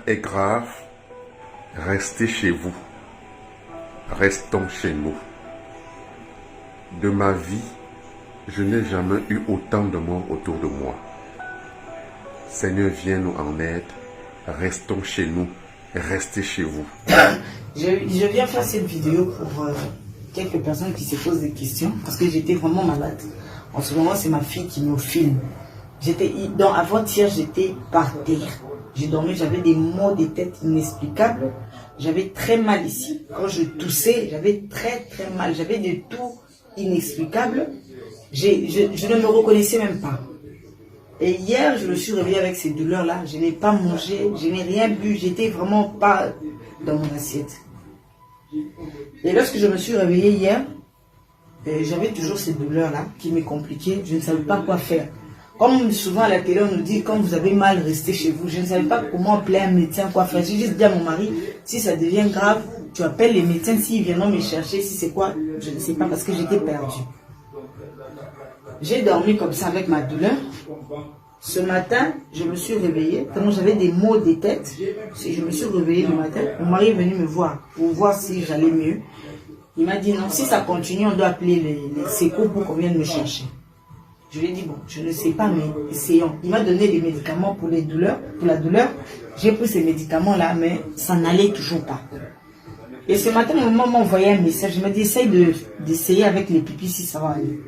est grave, restez chez vous. Restons chez nous. De ma vie, je n'ai jamais eu autant de morts autour de moi. Seigneur, viens nous en aide. Restons chez nous. Restez chez vous. Je viens faire cette vidéo pour quelques personnes qui se posent des questions parce que j'étais vraiment malade. En ce moment, c'est ma fille qui me filme. Avant-hier, j'étais par terre. J'ai dormi, j'avais des maux de tête inexplicables. J'avais très mal ici. Quand je toussais, j'avais très mal. J'avais des toux inexplicables. Je ne me reconnaissais même pas. Et hier, je me suis réveillée avec ces douleurs-là. Je n'ai pas mangé, je n'ai rien bu. J'étais vraiment pas dans mon assiette. Et lorsque je me suis réveillée hier, j'avais toujours ces douleurs-là qui me compliquaient. Je ne savais pas quoi faire. Comme souvent à la télé, on nous dit, quand vous avez mal, restez chez vous. Je ne savais pas comment appeler un médecin, quoi faire. J'ai juste dit à mon mari, si ça devient grave, tu appelles les médecins, s'ils viendront me chercher, si c'est quoi, je ne sais pas, parce que j'étais perdue. J'ai dormi comme ça avec ma douleur. Ce matin, je me suis réveillée, tellement j'avais des maux de tête. Je me suis réveillée le matin. Mon mari est venu me voir pour voir si j'allais mieux. Il m'a dit non, si ça continue, on doit appeler les secours pour qu'on vienne me chercher. Je lui ai dit bon, je ne sais pas, mais essayons. Il m'a donné des médicaments pour les douleurs, pour la douleur. J'ai pris ces médicaments-là, mais ça n'allait toujours pas. Et ce matin, mon maman m'a envoyé un message. Il m'a dit essaye d'essayer avec les pipis si ça va aller.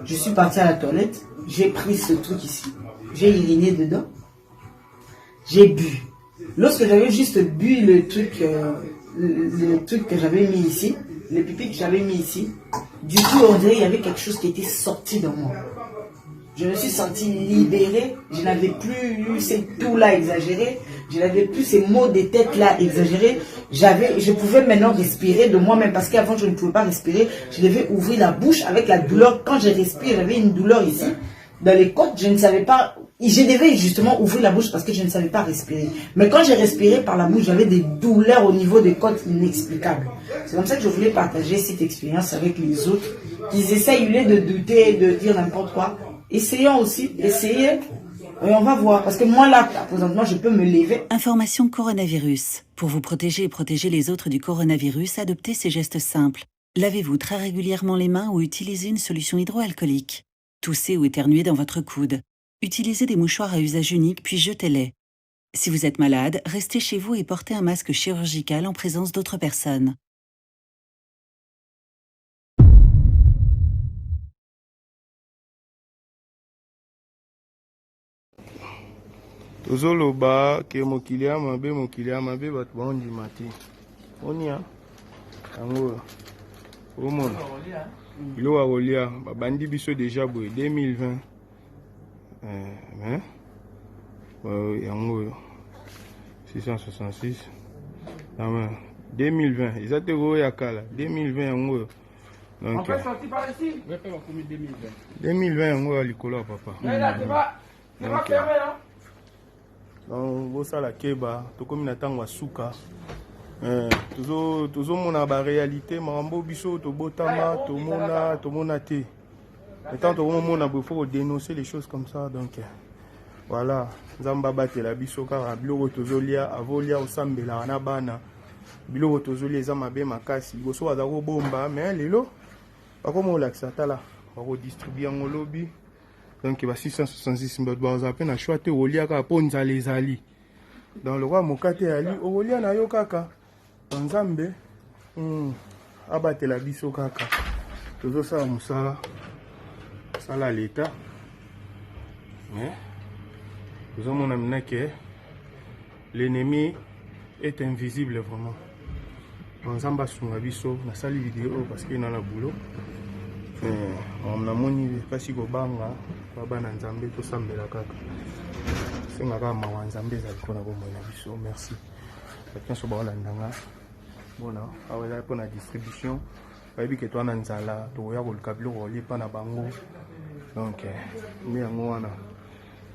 Je suis partie à la toilette. J'ai pris ce truc ici. J'ai uriné dedans. J'ai bu. Lorsque j'avais juste bu le truc que j'avais mis ici, le pipi que j'avais mis ici, du coup, on dirait qu'il y avait quelque chose qui était sorti de moi. Je me suis sentie libérée. Je n'avais plus ces toux-là exagérés. Je n'avais plus ces maux de tête-là exagérés. Je pouvais maintenant respirer de moi-même parce qu'avant, je ne pouvais pas respirer. Je devais ouvrir la bouche avec la douleur. Quand je respire, j'avais une douleur ici. Dans les côtes, je ne savais pas. Je devais justement ouvrir la bouche parce que je ne savais pas respirer. Mais quand j'ai respiré par la bouche, j'avais des douleurs au niveau des côtes inexplicables. C'est comme ça que je voulais partager cette expérience avec les autres. Qu'ils essayent de douter, de dire n'importe quoi. Essayons aussi, essayez. Et on va voir. Parce que moi là, présentement, je peux me lever. Information coronavirus. Pour vous protéger et protéger les autres du coronavirus, adoptez ces gestes simples. Lavez-vous très régulièrement les mains ou utilisez une solution hydroalcoolique. Toussez ou éternuez dans votre coude. Utilisez des mouchoirs à usage unique puis jetez-les. Si vous êtes malade, restez chez vous et portez un masque chirurgical en présence d'autres personnes. Tozoloba ke mokili amabe bato baondima te. Onia yango omona biloko ya kolia babandi biso deja boye 2020 yango 666 2020 eza te oyo ya kala 2020 yango donc 2020 yango ya likolo ya papa. Donc bosala keba tokomi na ntango ya suka tozomona baréalité makambo biso tobotama tomona te etant tokomona boye faut dénoncer les choses comme ça. Donc voilà, nzambe abatela biso kaka biloko tozolia avolia osambela na bana biloko tozolia eza mabe makasi liboso baza kobomba mais lelo bakomolakisa tala bakodistribue yango lobi. Donc il va 666 bato baza pe na choix te olia kaka mpo nzala ezali dans le roi mokate ali olia na yo kaka nzambe abatela biso kaka tozosala mosala sala l'état mais tozomona mina ke l'ennemi est invisible vraiment. Nzambe asunga biso nasali vidéo parce que na boulot namoni kasi kobanga bana nzambe tosambela kaka senga kaka mawa nzambe ezali mpona bomoi na biso. Merci bato nyonso baolandanga bona awa ezali mpona distribution bayebi ke twana nzala tokoya koluka biloko kolia mpa na bango. Donc nde yango wana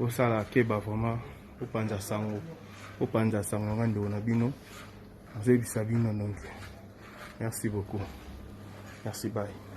osala keba vraiment opanza sango nga ndeko na bino azebisa bino. Donc merci beaucoup, merci, bye.